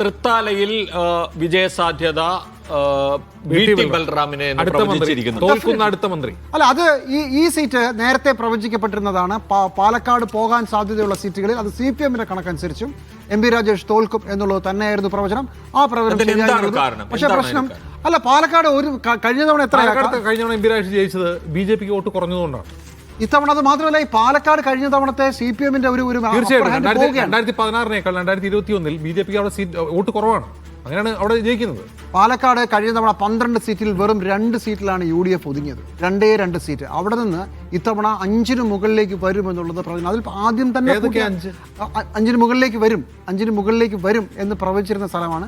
തൃത്താലയിൽ വിജയസാധ്യത ബൽറാമിനെ അടുത്ത മന്ത്രി അല്ല, അത് ഈ സീറ്റ് നേരത്തെ പ്രവചിക്കപ്പെട്ടിരുന്നതാണ്. പാലക്കാട് പോകാൻ സാധ്യതയുള്ള സീറ്റുകളിൽ അത് CPM-ന്റെ കണക്കനുസരിച്ചും MP രാജേഷ് തോൽക്കും എന്നുള്ളത് തന്നെയായിരുന്നു പ്രവചനം. ആ പ്രവചനം പക്ഷേ പ്രശ്നം അല്ല, പാലക്കാട് കഴിഞ്ഞ തവണ കഴിഞ്ഞ തവണ MP രാജേഷ് ജയിച്ചത് BJP-ക്ക് വോട്ട് കുറഞ്ഞതുകൊണ്ടാണ്. ഇത്തവണ അത് മാത്രമല്ല, ഈ പാലക്കാട് കഴിഞ്ഞ തവണത്തെ CPM-ന്റെ ഒരു തീർച്ചയായിട്ടും 2016 2021 BJP-ക്ക് അവിടെ സീറ്റ് വോട്ട് കുറവാണ്. അങ്ങനെയാണ് അവിടെ ജയിക്കുന്നത്. പാലക്കാട് കഴിഞ്ഞ തവണ 12 സീറ്റിൽ വെറും 2 സീറ്റിലാണ് UDF ഒതുങ്ങിയത്. 2 സീറ്റ്. അവിടെ നിന്ന് ഇത്തവണ 5-ന് മുകളിലേക്ക് വരുമെന്നുള്ളത് പ്രവചനം. അതിൽ ആദ്യം തന്നെ 5-ന് മുകളിലേക്ക് വരും എന്ന് പ്രവചിച്ചിരുന്ന സ്ഥലമാണ്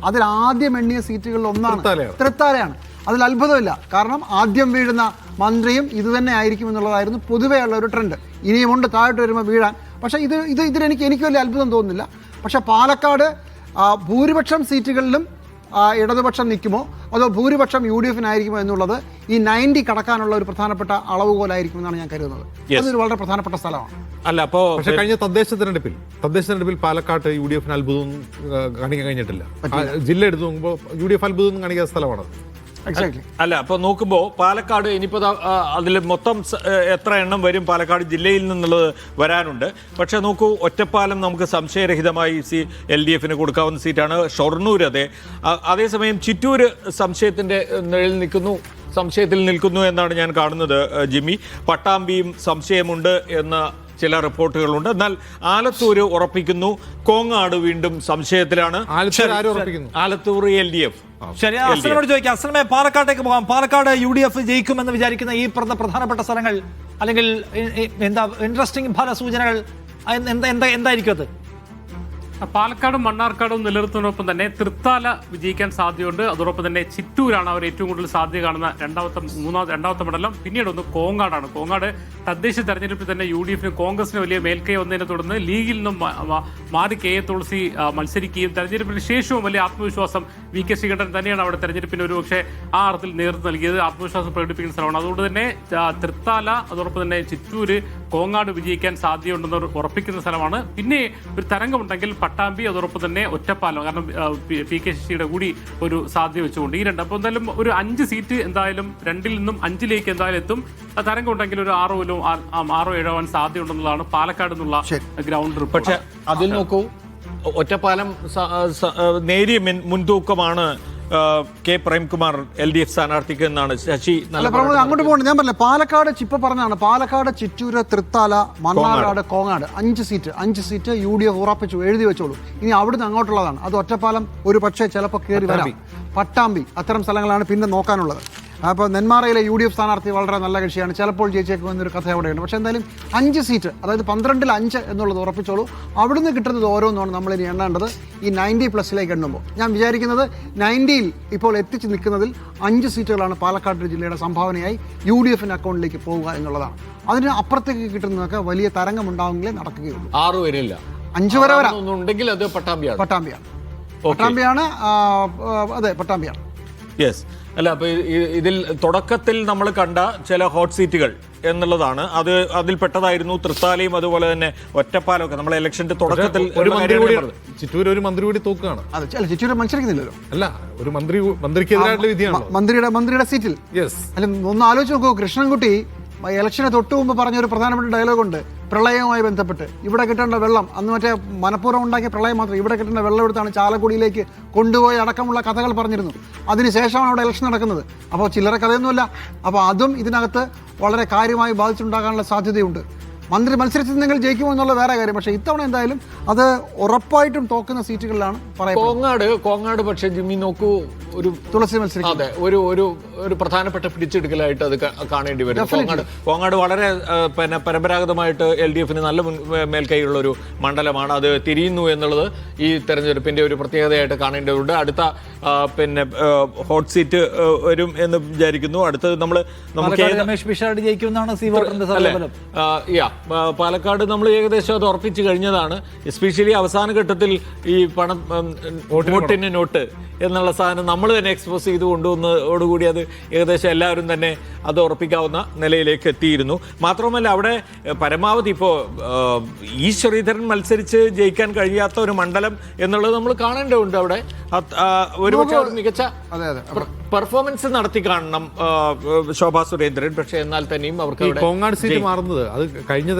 അതിൽ ആദ്യം എണ്ണിയ സീറ്റുകളിൽ ഒന്നാണ് തൃത്താലയാണ്. അതിൽ അത്ഭുതമില്ല. കാരണം ആദ്യം വീഴുന്ന മന്ത്രിയും ഇത് തന്നെ ആയിരിക്കും എന്നുള്ളതായിരുന്നു പൊതുവെയുള്ള ഒരു ട്രെൻഡ്. ഇനിയുമുണ്ട് താഴോട്ട് വരുമ്പോൾ വീഴാൻ. പക്ഷേ എനിക്ക് വലിയ അത്ഭുതം തോന്നുന്നില്ല. പക്ഷേ പാലക്കാട് ഭൂരിപക്ഷം സീറ്റുകളിലും ഇടതുപക്ഷം നിൽക്കുമോ അതോ ഭൂരിപക്ഷം UDF-നായിരിക്കുമോ എന്നുള്ളത് ഈ 90 കടക്കാനുള്ള ഒരു പ്രധാനപ്പെട്ട അളവുകോലായിരിക്കും എന്നാണ് ഞാൻ കരുതുന്നത്. അതൊരു വളരെ പ്രധാനപ്പെട്ട സ്ഥലമാണ്. പക്ഷേ കഴിഞ്ഞ തദ്ദേശ തെരഞ്ഞെടുപ്പിൽ പാലക്കാട്ട് UDF-ന് അത്ഭുതം കാണിക്കാൻ കഴിഞ്ഞിട്ടില്ല. ജില്ല എടുത്തു നോക്കുമ്പോൾ UDF അത്ഭുതം കാണിക്കുന്ന സ്ഥലമാണ്. അല്ല, അപ്പൊ നോക്കുമ്പോ പാലക്കാട് ഇനിയിപ്പോ അതിൽ മൊത്തം എത്ര എണ്ണം വരും പാലക്കാട് ജില്ലയിൽ നിന്നുള്ളത് വരാനുണ്ട്. പക്ഷെ നോക്കൂ, ഒറ്റപ്പാലം നമുക്ക് സംശയരഹിതമായി LDF-ന് കൊടുക്കാവുന്ന സീറ്റാണ്. ഷൊർണൂർ അതേസമയം ചിറ്റൂർ സംശയത്തിൽ നിൽക്കുന്നു എന്നാണ് ഞാൻ കാണുന്നത്. ജിമ്മി, പട്ടാമ്പിയും സംശയമുണ്ട് എന്ന ചില റിപ്പോർട്ടുകളുണ്ട്. എന്നാൽ ആലത്തൂർ ഉറപ്പിക്കുന്നു. കോങ്ങാട് വീണ്ടും സംശയത്തിലാണ്. ആലത്തൂർ LDF. ശരി, അസ്ലമോട് ചോദിക്കാം. അസ്ലമെ, പാലക്കാട്ടേക്ക് പോകാം. പാലക്കാട് UDF ജയിക്കുമെന്ന് വിചാരിക്കുന്ന ഈ പ്രധാനപ്പെട്ട സ്ഥലങ്ങൾ അല്ലെങ്കിൽ എന്താ ഇൻട്രസ്റ്റിംഗ് ഫല സൂചനകൾ എന്തായിരിക്കും അത്? പാലക്കാടും മണ്ണാർക്കാടും നിലനിർത്തുന്നതിനൊപ്പം തന്നെ തൃത്താല വിജയിക്കാൻ സാധ്യതയുണ്ട്. അതോടൊപ്പം തന്നെ ചിറ്റൂരാണ് അവർ ഏറ്റവും കൂടുതൽ സാധ്യത കാണുന്ന രണ്ടാമത്തെ മണ്ഡലം. പിന്നീട് ഒന്ന് കോങ്ങാടാണ്. കോങ്ങാട് തദ്ദേശ തെരഞ്ഞെടുപ്പിൽ തന്നെ UDF-ന് കോൺഗ്രസിന് വലിയ മേൽക്കൈ വന്നതിനെ തുടർന്ന് ലീഗിൽ നിന്നും മാറി KA തുളസി മത്സരിക്കുകയും തെരഞ്ഞെടുപ്പിന് ശേഷവും വലിയ ആത്മവിശ്വാസം VK ശ്രീകണ്ഠൻ തന്നെയാണ് അവിടെ തെരഞ്ഞെടുപ്പിന് ഒരുപക്ഷെ ആ അർത്ഥത്തിൽ നേതൃത്വം നൽകിയത്. ആത്മവിശ്വാസം പ്രകടിപ്പിക്കുന്ന സ്ഥലമാണ്. അതുകൊണ്ട് തന്നെ തൃത്താല അതോടൊപ്പം തന്നെ ചിറ്റൂര് കോങ്ങാട് വിജയിക്കാൻ സാധ്യതയുണ്ടെന്ന് ഉറപ്പിക്കുന്ന സ്ഥലമാണ്. പിന്നെ ഒരു തരംഗമുണ്ടെങ്കിൽ പട്ടാമ്പി അതോടൊപ്പം തന്നെ ഒറ്റപ്പാലം, കാരണം PK ശശിയുടെ കൂടി ഒരു സാധ്യത വെച്ചുകൊണ്ട് ഈ രണ്ട്. അപ്പോൾ എന്തായാലും ഒരു 5 സീറ്റ് എന്തായാലും 2-ൽ നിന്നും 5-ലേക്ക് എന്തായാലും എത്തും. തരംഗം ഉണ്ടെങ്കിൽ ഒരു 6-7 ആവാൻ സാധ്യതയുണ്ടെന്നുള്ളതാണ് പാലക്കാട് നിന്നുള്ള ഗ്രൗണ്ട് റിപ്പോർട്ട്. പക്ഷെ അതിൽ നോക്കൂ, ഒറ്റപ്പാലം നേരിയ മുൻതൂക്കമാണ് K. പ്രേംകുമാർ LDF സ്ഥാനാർത്ഥിക്ക് എന്നാണ് ശശി. അങ്ങോട്ട് പോകണം. ഞാൻ പറഞ്ഞില്ല, പാലക്കാട് പറഞ്ഞാണ്. പാലക്കാട്, ചിറ്റൂര്, തൃത്താല, മണ്ണാർക്കാട്, കോങ്ങാട് 5 സീറ്റ് UDF ഉറപ്പിച്ചു, എഴുതി വെച്ചോളൂ. ഇനി അവിടുന്ന് അങ്ങോട്ടുള്ളതാണ്. അത് ഒറ്റപ്പാലം ഒരു പക്ഷേ ചിലപ്പോൾ കയറി വരാം. പട്ടാമ്പി, അത്തരം സ്ഥലങ്ങളാണ് പിന്നെ നോക്കാനുള്ളത്. അപ്പോൾ നെന്മാറയിലെ UDF സ്ഥാനാർത്ഥി വളരെ നല്ല കക്ഷിയാണ്, ചിലപ്പോൾ ജയിച്ചേക്കുമെന്നൊരു കഥ അവിടെയുണ്ട്. പക്ഷേ എന്തായാലും 5 സീറ്റ്, അതായത് 12-ൽ 5 എന്നുള്ളത് ഉറപ്പിച്ചോളൂ. അവിടുന്ന് കിട്ടുന്നത് ഓരോന്നാണ് നമ്മളിനി എണ്ണേണ്ടത്. ഈ 90+ എണ്ണുമ്പോൾ ഞാൻ വിചാരിക്കുന്നത് 90-ൽ ഇപ്പോൾ എത്തിച്ച് നിൽക്കുന്നതിൽ 5 സീറ്റുകളാണ് പാലക്കാട് ജില്ലയുടെ സംഭാവനയായി UDF-ന്റെ അക്കൗണ്ടിലേക്ക് പോവുക എന്നുള്ളതാണ്. അതിന് അപ്പുറത്തേക്ക് കിട്ടുന്നതൊക്കെ വലിയ തരംഗമുണ്ടാവുമെങ്കിലേ നടക്കുകയുള്ളൂ. 6 വരില്ല, 5 വരെ വരാം. ഉണ്ടെങ്കിൽ അത് പട്ടാമ്പിയാണ്. അതെ, പട്ടാമ്പിയാണ്. യെസ്. അല്ല, അപ്പൊ ഇതിൽ തുടക്കത്തിൽ നമ്മൾ കണ്ട ചില ഹോട്ട് സീറ്റുകൾ എന്നുള്ളതാണ്. അതിൽപ്പെട്ടതായിരുന്നു തൃത്താലയും അതുപോലെ തന്നെ ഒറ്റപ്പാലമൊക്കെ. നമ്മളെ ഇലക്ഷന്റെ തുടക്കത്തിൽ ചിറ്റൂർ ഒരു മന്ത്രി കൂടി തോക്കുകയാണ്. ചിറ്റൂർ മത്സരിക്കുന്നില്ലല്ലോ. അല്ല, ഒരു മന്ത്രിക്കെതിരായിട്ടുള്ള വിധിയാണ് മന്ത്രിയുടെ സീറ്റിൽ. അല്ല, ഒന്ന് ആലോചിച്ച് നോക്കൂ. കൃഷ്ണൻകുട്ടി ഇലക്ഷന് തൊട്ട് മുമ്പ് പറഞ്ഞൊരു പ്രധാനപ്പെട്ട ഡയലോഗുണ്ട് പ്രളയവുമായി ബന്ധപ്പെട്ട്. ഇവിടെ കിട്ടേണ്ട വെള്ളം, അന്ന് മറ്റേ മനഃപൂർവ്വം ഉണ്ടാക്കിയ പ്രളയം മാത്രം, ഇവിടെ കിട്ടേണ്ട വെള്ളം എടുത്താണ് ചാലക്കുടിയിലേക്ക് കൊണ്ടുപോയി അടക്കമുള്ള കഥകൾ പറഞ്ഞിരുന്നു. അതിനുശേഷമാണ് അവിടെ ഇലക്ഷൻ നടക്കുന്നത്. അപ്പോൾ ചില്ലറ കഥയൊന്നുമില്ല. അപ്പോൾ അതും ഇതിനകത്ത് വളരെ കാര്യമായി ബാധിച്ചുണ്ടാകാനുള്ള സാധ്യതയുണ്ട്. മന്ത്രി മത്സരിച്ചിരുന്നെങ്കിൽ ജയിക്കുമോ എന്നുള്ള വേറെ കാര്യം. പക്ഷേ ഇത്തവണ എന്തായാലും അത് ഉറപ്പായിട്ടും തോക്കുന്ന സീറ്റുകളിലാണ് പറയുന്നത്. കോങ്ങാട് പക്ഷേ ജിമ്മി നോക്കൂ, ഒരു തുളസി മത്സരിക്കും. അതെ, ഒരു പ്രധാനപ്പെട്ട പിടിച്ചെടുക്കലായിട്ട് അത് കാണേണ്ടി വരും. കോങ്ങാട് വളരെ പരമ്പരാഗതമായിട്ട് LDF-ന് നല്ല മേൽക്കൈയുള്ള ഒരു മണ്ഡലമാണ്. അത് തിരിയുന്നു എന്നുള്ളത് ഈ തെരഞ്ഞെടുപ്പിന്റെ ഒരു പ്രത്യേകതയായിട്ട് കാണേണ്ടതുണ്ട്. അടുത്ത ഹോട്ട് സീറ്റ് വരും എന്ന് വിചാരിക്കുന്നു. അടുത്തത് നമുക്ക് രമേശ് പിഷാരടി ജയിക്കുമെന്നാണ് പാലക്കാട് നമ്മൾ ഏകദേശം അത് ഉറപ്പിച്ചു കഴിഞ്ഞതാണ്. എസ്പെഷ്യലി അവസാന ഘട്ടത്തിൽ ഈ പണം വോട്ടിന് നോട്ട് എന്നുള്ള സാധനം നമ്മൾ തന്നെ എക്സ്പോസ് ചെയ്ത് കൊണ്ടുവന്നതോടുകൂടി അത് ഏകദേശം എല്ലാവരും തന്നെ അത് ഉറപ്പിക്കാവുന്ന നിലയിലേക്ക് എത്തിയിരുന്നു. മാത്രമല്ല അവിടെ പരമാവധി ഇപ്പോൾ ഈ ശ്രീധരൻ മത്സരിച്ച് ജയിക്കാൻ കഴിയാത്ത ഒരു മണ്ഡലം എന്നുള്ളത് നമ്മൾ കാണേണ്ടതുണ്ട്. അവിടെ ഒരുപക്ഷെ അവർ മികച്ച പെർഫോമൻസ് നടത്തി കാണണം ശോഭാ സുരേന്ദ്രൻ. പക്ഷെ എന്നാൽ തന്നെയും അവർക്ക് കോങ്ങാട് സീറ്റ് മാറുന്നത് അത് കഴിഞ്ഞ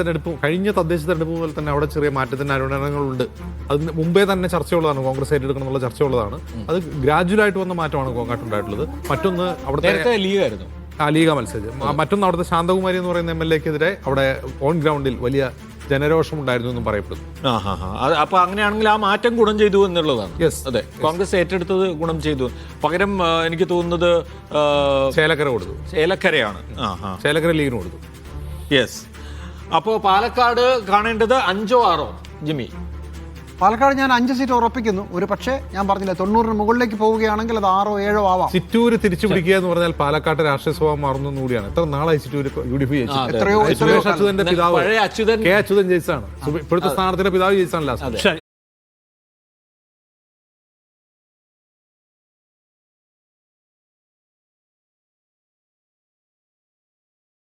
തദ്ദേശ തെരഞ്ഞെടുപ്പ് മുതൽ തന്നെ അവിടെ ചെറിയ മാറ്റത്തിന് അനുരണനങ്ങളുണ്ട്. അത് മുമ്പേ തന്നെ ചർച്ചയുള്ളതാണ്, കോൺഗ്രസ് ഏറ്റെടുക്കണം എന്നുള്ള ചർച്ചയുള്ളതാണ്. അത് ഗ്രാജുവൽ ആയിട്ട് വന്ന മാറ്റമാണ് കോങ്ങാട്ടുണ്ടായിട്ടുള്ളത്. മറ്റൊന്ന് അവിടുത്തെ ലീഗായിരുന്നു, ലീഗ മത്സരിച്ച്. മറ്റൊന്ന് അവിടുത്തെ ശാന്തകുമാരി എന്ന് പറയുന്ന MLA-ക്കെതിരെ അവിടെ ഓൺ ഗ്രൗണ്ടിൽ വലിയ ജനരോഷം ഉണ്ടായിരുന്നു എന്നും പറയപ്പെടുന്നു. അപ്പൊ അങ്ങനെയാണെങ്കിൽ ആ മാറ്റം ഗുണം ചെയ്തു എന്നുള്ളതാണ്. യെസ്, അതെ, കോൺഗ്രസ് ഏറ്റെടുത്തത് ഗുണം ചെയ്തു. പകരം എനിക്ക് തോന്നുന്നത് ചേലക്കര കൊടുത്തു. ചേലക്കരയാണ്. ചേലക്കര ലീഗിന് കൊടുത്തു. യെസ്. അപ്പോൾ പാലക്കാട് കാണേണ്ടത് 5 or 6 ജിമ്മി? പാലക്കാട് ഞാൻ 5 സീറ്റ് ഉറപ്പിക്കുന്നു. ഒരു പക്ഷേ ഞാൻ പറഞ്ഞില്ല 90-ന് മുകളിലേക്ക് പോവുകയാണെങ്കിൽ അത് 6 or 7 ആവാം. ചിറ്റൂര് തിരിച്ചു പിടിക്കുക എന്ന് പറഞ്ഞാൽ പാലക്കാട്ട് രാഷ്ട്രീയ സ്വഭാവം മാറുന്നു കൂടിയാണ്. എത്ര നാളായി ചിറ്റൂര് UDF എത്രയോ സുരേഷ് അച്യുതന്റെ പിതാവ് പഴയ അച്യുതൻ K. അച്യുതൻ ജയിച്ചാണ്. ഇപ്പോഴത്തെ സ്ഥാനത്തിന്റെ പിതാവ് ജയിച്ചാണ് ലാസ്റ്റ്.